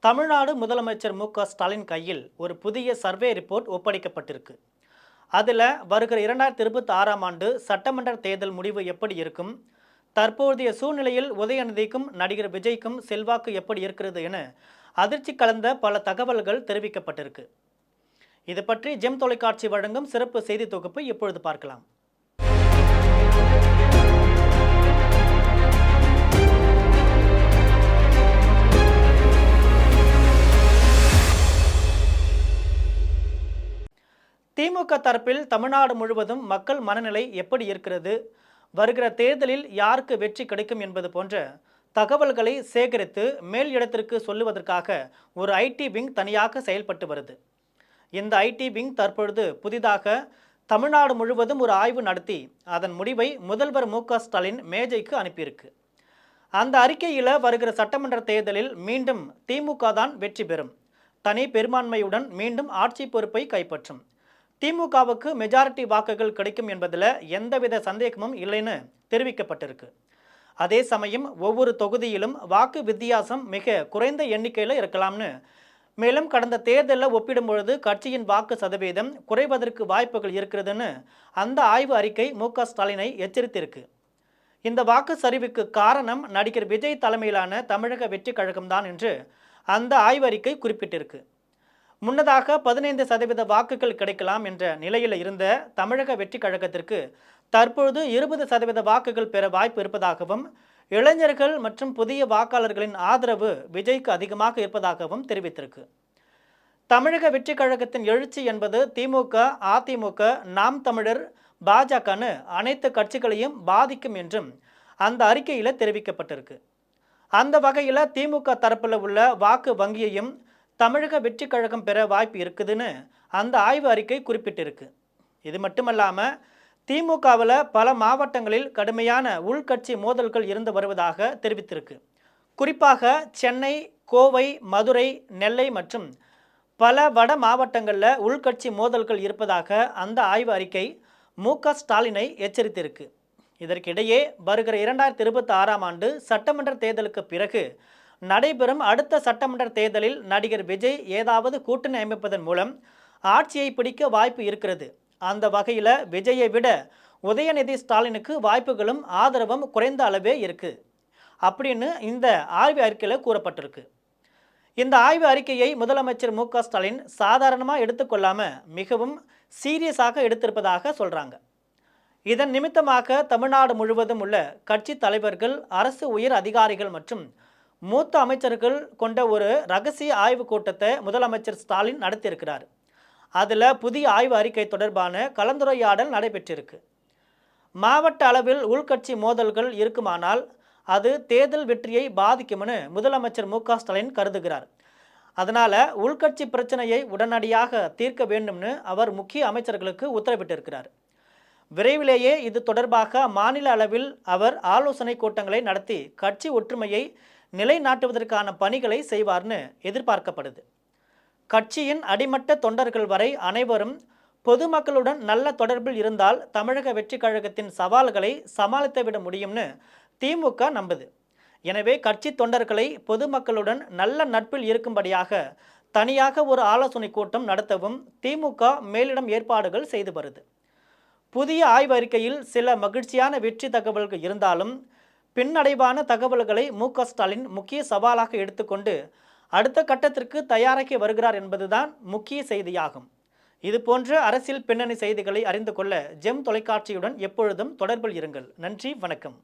தமிழ்நாடு முதலமைச்சர் மு.க.ஸ்டாலின் கையில் ஒரு புதிய சர்வே ரிப்போர்ட் ஒப்படைக்கப்பட்டிருக்கு. அதில் வருகிற 2026ஆம் ஆண்டு சட்டமன்ற தேர்தல் முடிவு எப்படி இருக்கும், தற்போதைய சூழ்நிலையில் உதயநிதிக்கும் நடிகர் விஜய்க்கும் செல்வாக்கு எப்படி இருக்கிறது என அதிர்ச்சி கலந்த பல தகவல்கள் தெரிவிக்கப்பட்டிருக்கு. இது பற்றி ஜெம் தொலைக்காட்சி வழங்கும் சிறப்பு செய்தி தொகுப்பு இப்பொழுது பார்க்கலாம். திமுக தரப்பில் தமிழ்நாடு முழுவதும் மக்கள் மனநிலை எப்படி இருக்கிறது, வருகிற தேர்தலில் யாருக்கு வெற்றி கிடைக்கும் என்பது போன்ற தகவல்களை சேகரித்து மேல் இடத்திற்கு சொல்லுவதற்காக ஒரு ஐடி விங் தனியாக செயல்பட்டு வருது. இந்த ஐடி விங் தற்பொழுது புதிதாக தமிழ்நாடு முழுவதும் ஒரு ஆய்வு நடத்தி அதன் முடிவை முதல்வர் மு.க.ஸ்டாலின் மேஜைக்கு அனுப்பியிருக்கு. அந்த அறிக்கையில் வருகிற சட்டமன்ற தேர்தலில் மீண்டும் திமுக தான் வெற்றி பெறும், தனி பெரும்பான்மையுடன் மீண்டும் ஆட்சி பொறுப்பை கைப்பற்றும், திமுகவுக்கு மெஜாரிட்டி வாக்குகள் கிடைக்கும் என்பதில் எந்தவித சந்தேகமும் இல்லைன்னு தெரிவிக்கப்பட்டிருக்கு. அதே சமயம் ஒவ்வொரு தொகுதியிலும் வாக்கு வித்தியாசம் மிக குறைந்த எண்ணிக்கையில் இருக்கலாம்னு, மேலும் கடந்த தேர்தலில் ஒப்பிடும்பொழுது கட்சியின் வாக்கு சதவீதம் குறைவதற்கு வாய்ப்புகள் இருக்கிறதுன்னு அந்த ஆய்வு அறிக்கை மு.க.ஸ்டாலினை எச்சரித்திருக்கு. இந்த வாக்கு சரிவுக்கு காரணம் நடிகர் விஜய் தலைமையிலான தமிழக வெற்றி கழகம்தான் என்று அந்த ஆய்வறிக்கை குறிப்பிட்டிருக்கு. முன்னதாக 15% வாக்குகள் கிடைக்கலாம் என்ற நிலையில் இருந்த தமிழக வெற்றி கழகத்திற்கு தற்பொழுது 20% வாக்குகள் பெற வாய்ப்பு இருப்பதாகவும், இளைஞர்கள் மற்றும் புதிய வாக்காளர்களின் ஆதரவு விஜய்க்கு அதிகமாக இருப்பதாகவும் தெரிவித்திருக்கு. தமிழக வெற்றி கழகத்தின் எழுச்சி என்பது திமுக, அதிமுக, நாம் தமிழர், பாஜகன்னு அனைத்து கட்சிகளையும் பாதிக்கும் என்றும் அந்த அறிக்கையில் தெரிவிக்கப்பட்டிருக்கு. அந்த வகையில் திமுக தரப்பில் உள்ள வாக்கு வங்கியையும் தமிழக வெற்றி கழகம் பெற வாய்ப்பு இருக்குதுன்னு அந்த ஆய்வு அறிக்கை குறிப்பிட்டிருக்கு. இது மட்டுமல்லாமல் திமுகவில் பல மாவட்டங்களில் கடுமையான உள்கட்சி மோதல்கள் இருந்து வருவதாக தெரிவித்திருக்கு. குறிப்பாக சென்னை, கோவை, மதுரை, நெல்லை மற்றும் பல வட மாவட்டங்களில் உள்கட்சி மோதல்கள் இருப்பதாக அந்த ஆய்வு அறிக்கை மு.க.ஸ்டாலினை எச்சரித்திருக்கு. இதற்கிடையே வருகிற 2026ஆம் ஆண்டு சட்டமன்ற தேர்தலுக்கு பிறகு நடைபெறும் அடுத்த சட்டமன்ற தேர்தலில் நடிகர் விஜய் ஏதாவது கூட்டணி அமைப்பதன் மூலம் ஆட்சியை பிடிக்க வாய்ப்பு இருக்கிறது. அந்த வகையில் விஜயை விட உதயநிதி ஸ்டாலினுக்கு வாய்ப்புகளும் ஆதரவும் குறைந்த அளவே இருக்கு அப்படின்னு இந்த ஆய்வு அறிக்கையில் கூறப்பட்டிருக்கு. இந்த ஆய்வு அறிக்கையை முதலமைச்சர் மு.க.ஸ்டாலின் சாதாரணமாக எடுத்துக்கொள்ளாமல் மிகவும் சீரியஸாக எடுத்திருப்பதாக சொல்கிறாங்க. இதன் நிமித்தமாக தமிழ்நாடு முழுவதும் உள்ள கட்சி தலைவர்கள், அரசு உயர் அதிகாரிகள் மற்றும் மூத்த அமைச்சர்கள் கொண்ட ஒரு ரகசிய ஆய்வு கூட்டத்தை முதலமைச்சர் ஸ்டாலின் நடத்தியிருக்கிறார். அதில் புதிய ஆய்வு அறிக்கை தொடர்பான கலந்துரையாடல் நடைபெற்றிருக்கு. மாவட்ட அளவில் உள்கட்சி மோதல்கள் இருக்குமானால் அது தேர்தல் வெற்றியை பாதிக்கும்னு முதலமைச்சர் மு.க.ஸ்டாலின் கருதுகிறார். அதனால் உள்கட்சி பிரச்சனையை உடனடியாக தீர்க்க வேண்டும்னு அவர் முக்கிய அமைச்சர்களுக்கு உத்தரவிட்டிருக்கிறார். விரைவிலேயே இது தொடர்பாக மாநில அளவில் அவர் ஆலோசனை கூட்டங்களை நடத்தி கட்சி ஒற்றுமையை நிலைநாட்டுவதற்கான பணிகளை செய்வார்னு எதிர்பார்க்கப்படுது. கட்சியின் அடிமட்ட தொண்டர்கள் வரை அனைவரும் பொதுமக்களுடன் நல்ல தொடர்பில் இருந்தால் தமிழக வெற்றி கழகத்தின் சவால்களை சமாளித்துவிட முடியும்னு திமுக நம்புது. எனவே கட்சி தொண்டர்களை பொதுமக்களுடன் நல்ல நட்பில் இருக்கும்படியாக தனியாக ஒரு ஆலோசனை கூட்டம் நடத்தவும் திமுக மேலிடம் ஏற்பாடுகள் செய்து வருது. புதிய ஆய்வறிக்கையில் சில மகிழ்ச்சியான வெற்றி தகவல்கள் இருந்தாலும் பின்னடைவான தகவல்களை மு.க.ஸ்டாலின் முக்கிய சவாலாக எடுத்துக்கொண்டு அடுத்த கட்டத்திற்கு தயாராகி வருகிறார் என்பதுதான் முக்கிய செய்தியாகும். இதுபோன்ற அரசியல் பின்னணி செய்திகளை அறிந்து கொள்ள ஜெம் தொலைக்காட்சியுடன் எப்பொழுதும் தொடர்பில் இருங்கள். நன்றி, வணக்கம்.